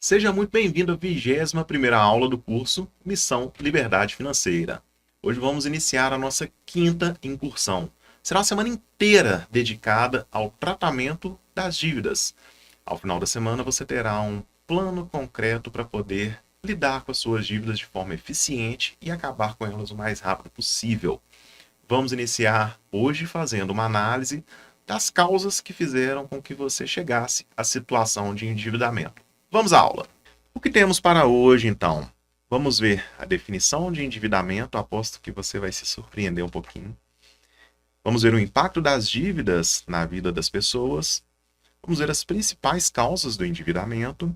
Seja muito bem-vindo à 21ª aula do curso Missão Liberdade Financeira. Hoje vamos iniciar a nossa quinta incursão. Será uma semana inteira dedicada ao tratamento das dívidas. Ao final da semana você terá um plano concreto para poder lidar com as suas dívidas de forma eficiente e acabar com elas o mais rápido possível. Vamos iniciar hoje fazendo uma análise das causas que fizeram com que você chegasse à situação de endividamento. Vamos à aula. O que temos para hoje, então? Vamos ver a definição de endividamento. Aposto que você vai se surpreender um pouquinho. Vamos ver o impacto das dívidas na vida das pessoas. Vamos ver as principais causas do endividamento.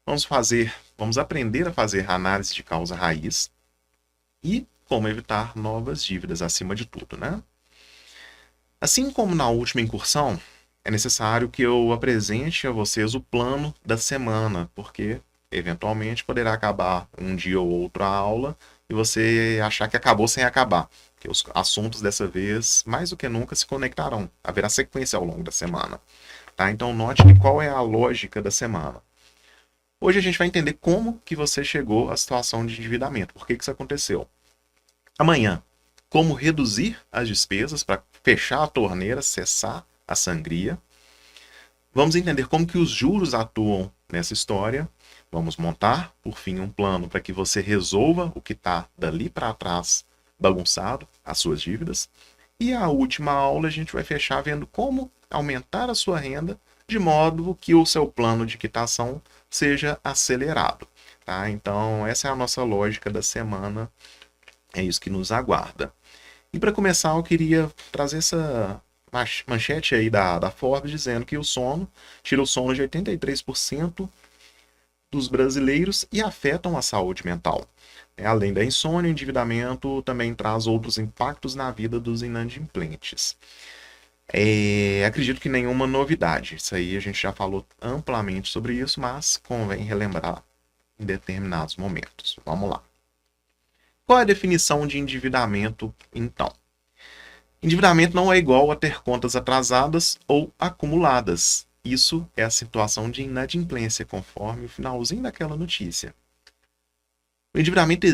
Vamos aprender a fazer a análise de causa raiz e como evitar novas dívidas acima de tudo, né? Assim como na última incursão, é necessário que eu apresente a vocês o plano da semana, porque eventualmente poderá acabar um dia ou outro a aula e você achar que acabou sem acabar. Porque os assuntos dessa vez, mais do que nunca, se conectarão. Haverá sequência ao longo da semana. Tá? Então note qual é a lógica da semana. Hoje a gente vai entender como que você chegou à situação de endividamento. Por que isso aconteceu? Amanhã, como reduzir as despesas para fechar a torneira, cessar a sangria. Vamos entender como que os juros atuam nessa história. Vamos montar, por fim, um plano para que você resolva o que está dali para trás bagunçado, as suas dívidas. E a última aula a gente vai fechar vendo como aumentar a sua renda de modo que o seu plano de quitação seja acelerado. Tá? Então, essa é a nossa lógica da semana. É isso que nos aguarda. E para começar, eu queria trazer essa manchete aí da Forbes dizendo que o sono tira o sono de 83% dos brasileiros e afetam a saúde mental. Além da insônia, o endividamento também traz outros impactos na vida dos inadimplentes. Acredito que nenhuma novidade. Isso aí a gente já falou amplamente sobre isso, mas convém relembrar em determinados momentos. Vamos lá. Qual é a definição de endividamento, então? Endividamento não é igual a ter contas atrasadas ou acumuladas. Isso é a situação de inadimplência, conforme o finalzinho daquela notícia. O endividamento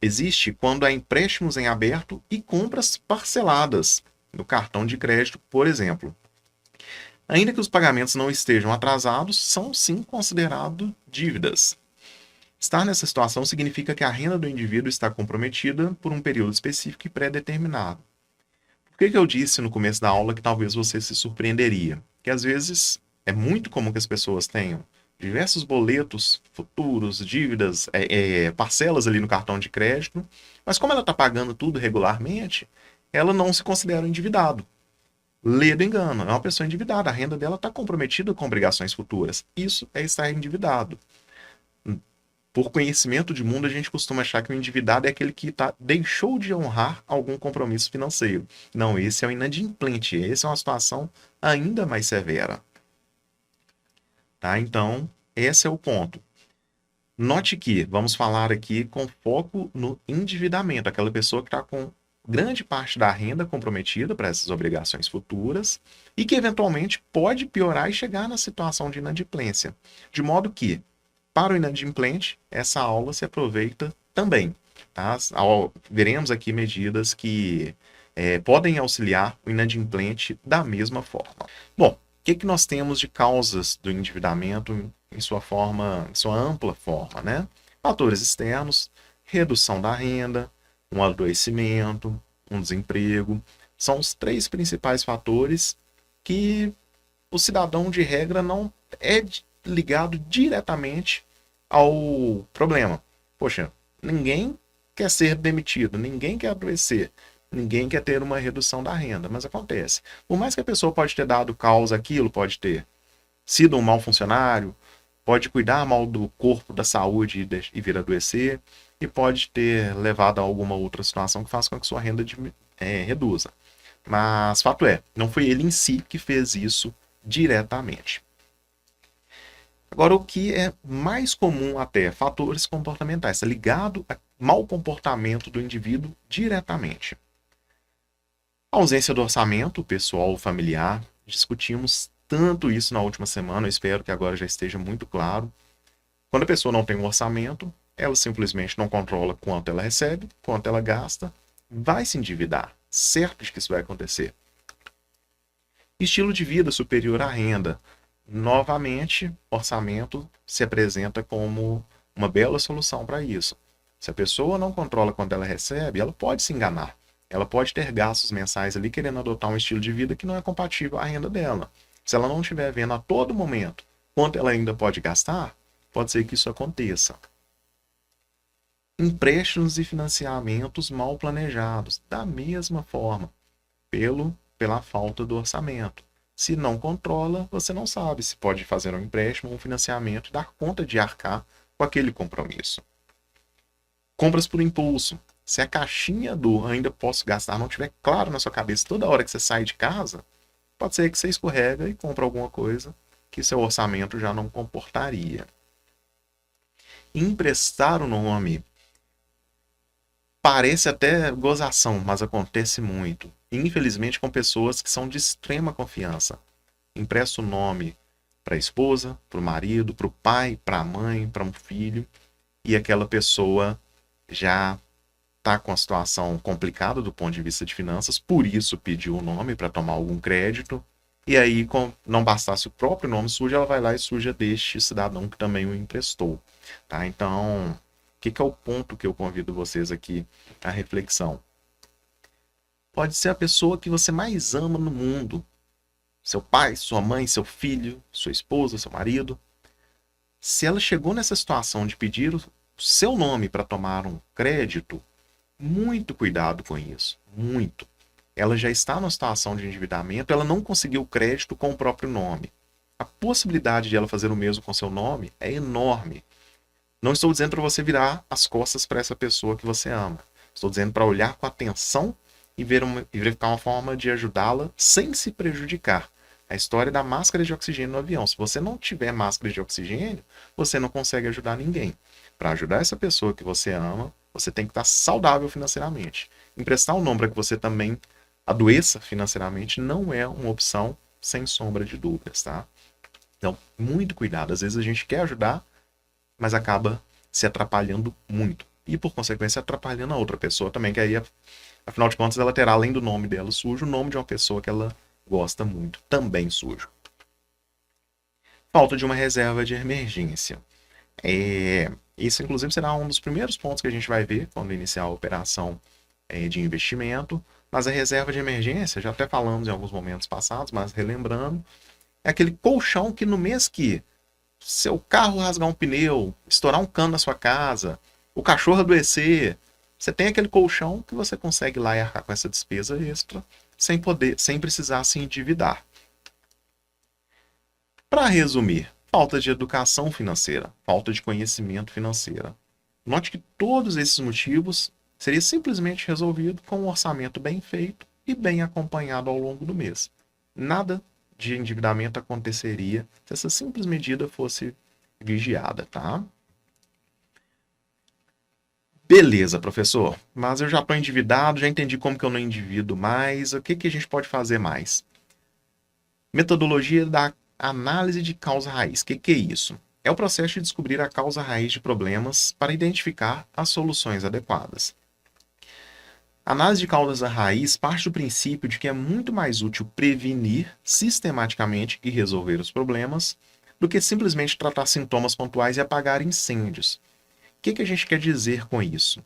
existe quando há empréstimos em aberto e compras parceladas, no cartão de crédito, por exemplo. Ainda que os pagamentos não estejam atrasados, são sim considerados dívidas. Estar nessa situação significa que a renda do indivíduo está comprometida por um período específico e pré-determinado. Por que eu disse no começo da aula que talvez você se surpreenderia? Que às vezes é muito comum que as pessoas tenham diversos boletos futuros, dívidas, parcelas ali no cartão de crédito, mas como ela está pagando tudo regularmente, ela não se considera endividado. Lê do engano, é uma pessoa endividada, a renda dela está comprometida com obrigações futuras. Isso é estar endividado. Por conhecimento de mundo, a gente costuma achar que o endividado é aquele que deixou de honrar algum compromisso financeiro. Não, esse é o inadimplente. Essa é uma situação ainda mais severa. Tá? Então, esse é o ponto. Note que vamos falar aqui com foco no endividamento, aquela pessoa que está com grande parte da renda comprometida para essas obrigações futuras e que eventualmente pode piorar e chegar na situação de inadimplência. De modo que para o inadimplente, essa aula se aproveita também. Tá? Veremos aqui medidas que podem auxiliar o inadimplente da mesma forma. Bom, o que nós temos de causas do endividamento em sua ampla forma, né? Fatores externos, redução da renda, um adoecimento, um desemprego, são os 3 principais fatores que o cidadão de regra não é ligado diretamente ao problema. Poxa, ninguém quer ser demitido, ninguém quer adoecer, ninguém quer ter uma redução da renda, mas acontece. Por mais que a pessoa pode ter dado causa àquilo, pode ter sido um mau funcionário, pode cuidar mal do corpo, da saúde e vir a adoecer, e pode ter levado a alguma outra situação que faça com que sua renda reduza. Mas fato é, não foi ele em si que fez isso diretamente. Agora, o que é mais comum até, fatores comportamentais, está ligado ao mau comportamento do indivíduo diretamente. Ausência do orçamento pessoal ou familiar. Discutimos tanto isso na última semana, eu espero que agora já esteja muito claro. Quando a pessoa não tem um orçamento, ela simplesmente não controla quanto ela recebe, quanto ela gasta, vai se endividar. Certo de que isso vai acontecer. Estilo de vida superior à renda. Novamente, orçamento se apresenta como uma bela solução para isso. Se a pessoa não controla quanto ela recebe, ela pode se enganar. Ela pode ter gastos mensais ali querendo adotar um estilo de vida que não é compatível à renda dela. Se ela não estiver vendo a todo momento quanto ela ainda pode gastar, pode ser que isso aconteça. Empréstimos e financiamentos mal planejados, da mesma forma, pela falta do orçamento. Se não controla, você não sabe se pode fazer um empréstimo ou um financiamento e dar conta de arcar com aquele compromisso. Compras por impulso. Se a caixinha do ainda posso gastar não estiver claro na sua cabeça toda hora que você sai de casa, pode ser que você escorrega e compra alguma coisa que seu orçamento já não comportaria. Emprestar o nome. Parece até gozação, mas acontece muito. Infelizmente com pessoas que são de extrema confiança. Empresta o nome para a esposa, para o marido, para o pai, para a mãe, para um filho, e aquela pessoa já está com a situação complicada do ponto de vista de finanças, por isso pediu o nome para tomar algum crédito, e aí, não bastasse o próprio nome sujo, ela vai lá e suja deste cidadão que também o emprestou. Tá? Então, o que é o ponto que eu convido vocês aqui à reflexão? Pode ser a pessoa que você mais ama no mundo, seu pai, sua mãe, seu filho, sua esposa, seu marido. Se ela chegou nessa situação de pedir o seu nome para tomar um crédito, muito cuidado com isso, muito. Ela já está numa situação de endividamento, ela não conseguiu crédito com o próprio nome. A possibilidade de ela fazer o mesmo com seu nome é enorme. Não estou dizendo para você virar as costas para essa pessoa que você ama. Estou dizendo para olhar com atenção e verificar uma forma de ajudá-la sem se prejudicar. A história da máscara de oxigênio no avião. Se você não tiver máscara de oxigênio, você não consegue ajudar ninguém. Para ajudar essa pessoa que você ama, você tem que estar saudável financeiramente. Emprestar um nome para que você também adoeça financeiramente não é uma opção, sem sombra de dúvidas, tá? Então, muito cuidado. Às vezes a gente quer ajudar, mas acaba se atrapalhando muito. E, por consequência, atrapalhando a outra pessoa também, que aí, afinal de contas, ela terá, além do nome dela sujo, o nome de uma pessoa que ela gosta muito, também sujo. Falta de uma reserva de emergência. Isso, inclusive, será um dos primeiros pontos que a gente vai ver quando iniciar a operação de investimento. Mas a reserva de emergência, já até falamos em alguns momentos passados, mas relembrando, é aquele colchão que no mês que seu carro rasgar um pneu, estourar um cano na sua casa, o cachorro adoecer, você tem aquele colchão que você consegue ir lá e arcar com essa despesa extra sem precisar se endividar. Para resumir, falta de educação financeira, falta de conhecimento financeiro. Note que todos esses motivos seria simplesmente resolvido com um orçamento bem feito e bem acompanhado ao longo do mês. Nada de endividamento aconteceria se essa simples medida fosse vigiada, tá? Beleza, professor, mas eu já estou endividado, já entendi como que eu não endivido mais, o que a gente pode fazer mais? Metodologia da análise de causa raiz. O que é isso? É o processo de descobrir a causa raiz de problemas para identificar as soluções adequadas. A análise de causas raiz parte do princípio de que é muito mais útil prevenir sistematicamente e resolver os problemas do que simplesmente tratar sintomas pontuais e apagar incêndios. O que a gente quer dizer com isso?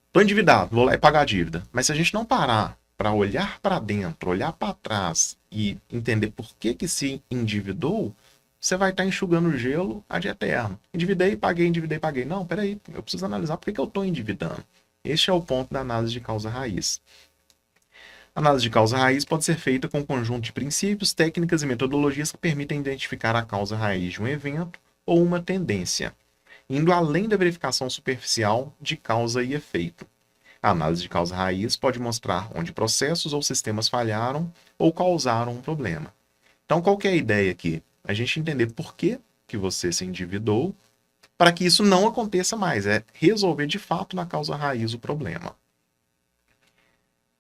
Estou endividado, vou lá e pagar a dívida. Mas se a gente não parar para olhar para dentro, olhar para trás e entender por que se endividou, você vai estar enxugando o gelo ad eterno. Endividei, paguei, endividei, paguei. Não, peraí, eu preciso analisar por que eu estou endividando. Este é o ponto da análise de causa raiz. A análise de causa raiz pode ser feita com um conjunto de princípios, técnicas e metodologias que permitem identificar a causa raiz de um evento ou uma tendência, indo além da verificação superficial de causa e efeito. A análise de causa raiz pode mostrar onde processos ou sistemas falharam ou causaram um problema. Então, qual que é a ideia aqui? A gente entender por que você se endividou, para que isso não aconteça mais. É resolver de fato na causa raiz o problema.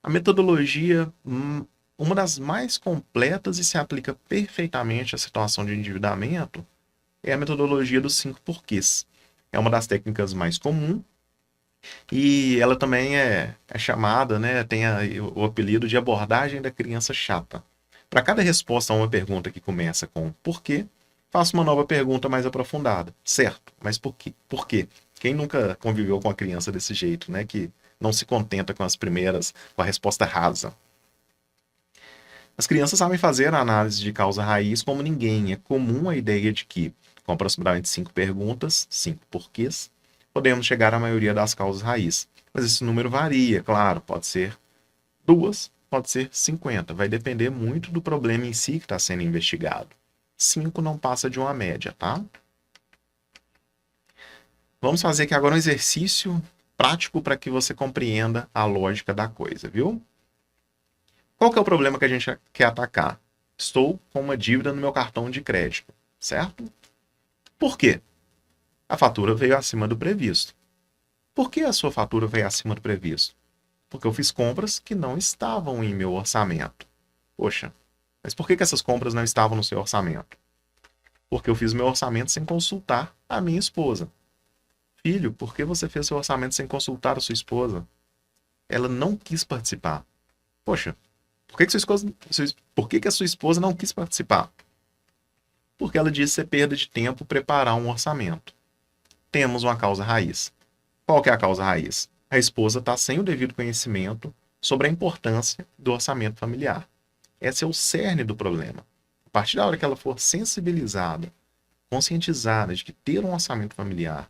A metodologia, uma das mais completas e se aplica perfeitamente à situação de endividamento, é a metodologia dos 5 porquês. É uma das técnicas mais comuns e ela também é chamada, né, tem o apelido de abordagem da criança chata. Para cada resposta a uma pergunta que começa com por quê, faço uma nova pergunta mais aprofundada. Certo, mas por quê? Por quê? Quem nunca conviveu com a criança desse jeito, né, que não se contenta com as primeiras, com a resposta rasa? As crianças sabem fazer a análise de causa raiz como ninguém. É comum a ideia de que, com aproximadamente 5 perguntas, 5 porquês, podemos chegar à maioria das causas raiz. Mas esse número varia, claro, pode ser 2, pode ser 50. Vai depender muito do problema em si que está sendo investigado. 5 não passa de uma média, tá? Vamos fazer aqui agora um exercício prático para que você compreenda a lógica da coisa, viu? Qual que é o problema que a gente quer atacar? Estou com uma dívida no meu cartão de crédito, certo? Por quê? A fatura veio acima do previsto. Por que a sua fatura veio acima do previsto? Porque eu fiz compras que não estavam em meu orçamento. Poxa, mas por que essas compras não estavam no seu orçamento? Porque eu fiz meu orçamento sem consultar a minha esposa. Filho, por que você fez seu orçamento sem consultar a sua esposa? Ela não quis participar. Poxa, por que a sua esposa não quis participar? Porque ela disse ser perda de tempo preparar um orçamento. Temos uma causa raiz. Qual que é a causa raiz? A esposa está sem o devido conhecimento sobre a importância do orçamento familiar. Esse é o cerne do problema. A partir da hora que ela for sensibilizada, conscientizada de que ter um orçamento familiar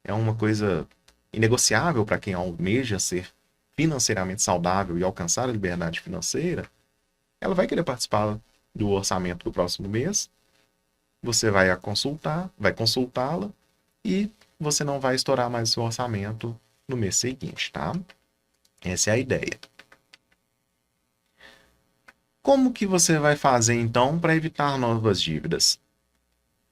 é uma coisa inegociável para quem almeja ser financeiramente saudável e alcançar a liberdade financeira, ela vai querer participar do orçamento do próximo mês. Você vai consultá-la e você não vai estourar mais o seu orçamento no mês seguinte, tá? Essa é a ideia. Como que você vai fazer então para evitar novas dívidas?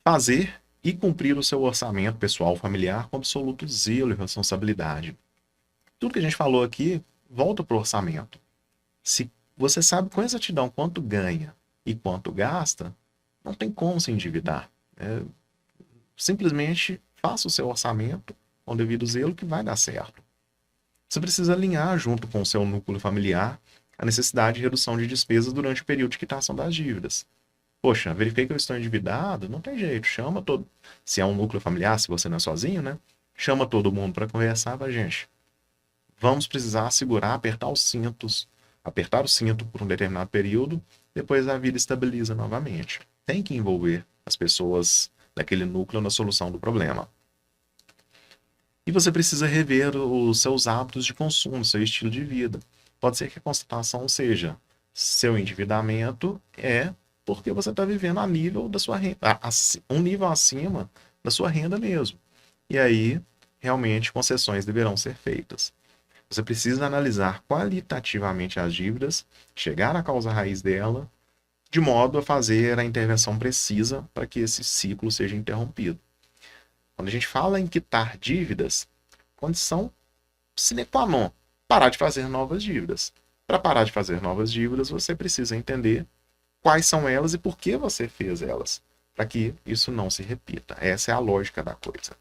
Fazer e cumprir o seu orçamento pessoal familiar com absoluto zelo e responsabilidade. Tudo que a gente falou aqui volta para o orçamento. Se você sabe com exatidão quanto ganha e quanto gasta, não tem como se endividar. Simplesmente faça o seu orçamento com devido zelo que vai dar certo. Você precisa alinhar junto com o seu núcleo familiar a necessidade de redução de despesas durante o período de quitação das dívidas. Poxa, verifiquei que eu estou endividado, não tem jeito, chama todo. Se é um núcleo familiar, se você não é sozinho, né? Chama todo mundo para conversar com a gente. Vamos precisar segurar, apertar o cinto por um determinado período, depois a vida estabiliza novamente. Tem que envolver as pessoas daquele núcleo na solução do problema. E você precisa rever os seus hábitos de consumo, seu estilo de vida. Pode ser que a constatação seja: seu endividamento é porque você está vivendo a nível da sua renda, um nível acima da sua renda mesmo. E aí, realmente, concessões deverão ser feitas. Você precisa analisar qualitativamente as dívidas, chegar à causa raiz dela, de modo a fazer a intervenção precisa para que esse ciclo seja interrompido. Quando a gente fala em quitar dívidas, condição sine qua non, parar de fazer novas dívidas. Para parar de fazer novas dívidas, você precisa entender quais são elas e por que você fez elas, para que isso não se repita. Essa é a lógica da coisa.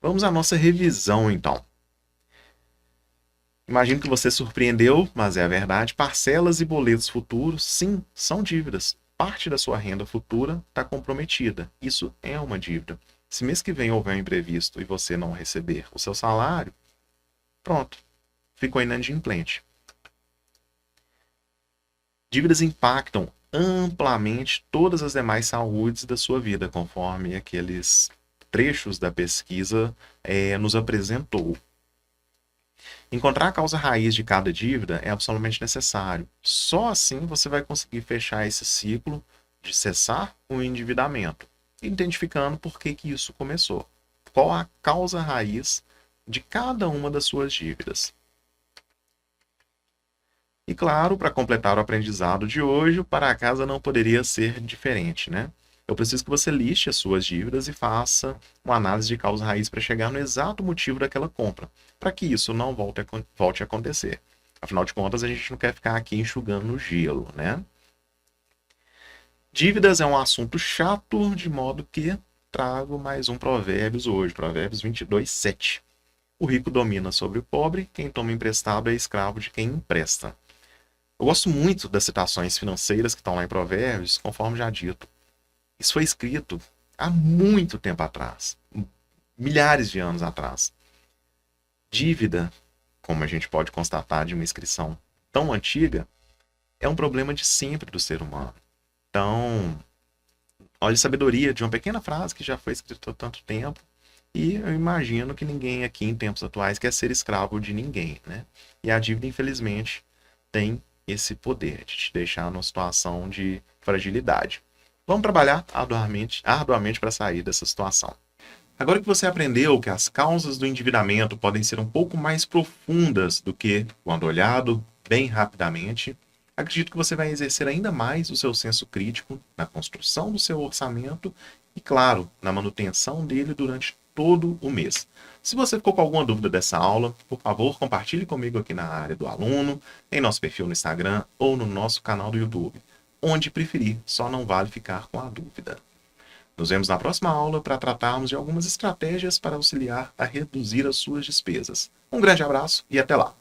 Vamos à nossa revisão, então. Imagino que você surpreendeu, mas é a verdade. Parcelas e boletos futuros, sim, são dívidas. Parte da sua renda futura está comprometida. Isso é uma dívida. Se mês que vem houver um imprevisto e você não receber o seu salário, pronto, ficou inadimplente. Dívidas impactam amplamente todas as demais saúdes da sua vida, conforme aqueles trechos da pesquisa nos apresentou. Encontrar a causa raiz de cada dívida é absolutamente necessário. Só assim você vai conseguir fechar esse ciclo de cessar o endividamento, identificando por que isso começou. Qual a causa raiz de cada uma das suas dívidas. E claro, para completar o aprendizado de hoje, o para casa não poderia ser diferente, né? Eu preciso que você liste as suas dívidas e faça uma análise de causa raiz para chegar no exato motivo daquela compra, para que isso não volte a acontecer. Afinal de contas, a gente não quer ficar aqui enxugando no gelo, né? Dívidas é um assunto chato, de modo que trago mais um Provérbios hoje, Provérbios 22:7. O rico domina sobre o pobre, quem toma emprestado é escravo de quem empresta. Eu gosto muito das citações financeiras que estão lá em Provérbios, conforme já dito. Isso foi escrito há muito tempo atrás, milhares de anos atrás. Dívida, como a gente pode constatar de uma inscrição tão antiga, é um problema de sempre do ser humano. Então, olha a sabedoria de uma pequena frase que já foi escrita há tanto tempo. E eu imagino que ninguém aqui em tempos atuais quer ser escravo de ninguém, né? E a dívida, infelizmente, tem esse poder de te deixar numa situação de fragilidade. Vamos trabalhar arduamente para sair dessa situação. Agora que você aprendeu que as causas do endividamento podem ser um pouco mais profundas do que quando olhado bem rapidamente, acredito que você vai exercer ainda mais o seu senso crítico na construção do seu orçamento e, claro, na manutenção dele durante todo o mês. Se você ficou com alguma dúvida dessa aula, por favor, compartilhe comigo aqui na área do aluno, em nosso perfil no Instagram ou no nosso canal do YouTube. Onde preferir, só não vale ficar com a dúvida. Nos vemos na próxima aula para tratarmos de algumas estratégias para auxiliar a reduzir as suas despesas. Um grande abraço e até lá!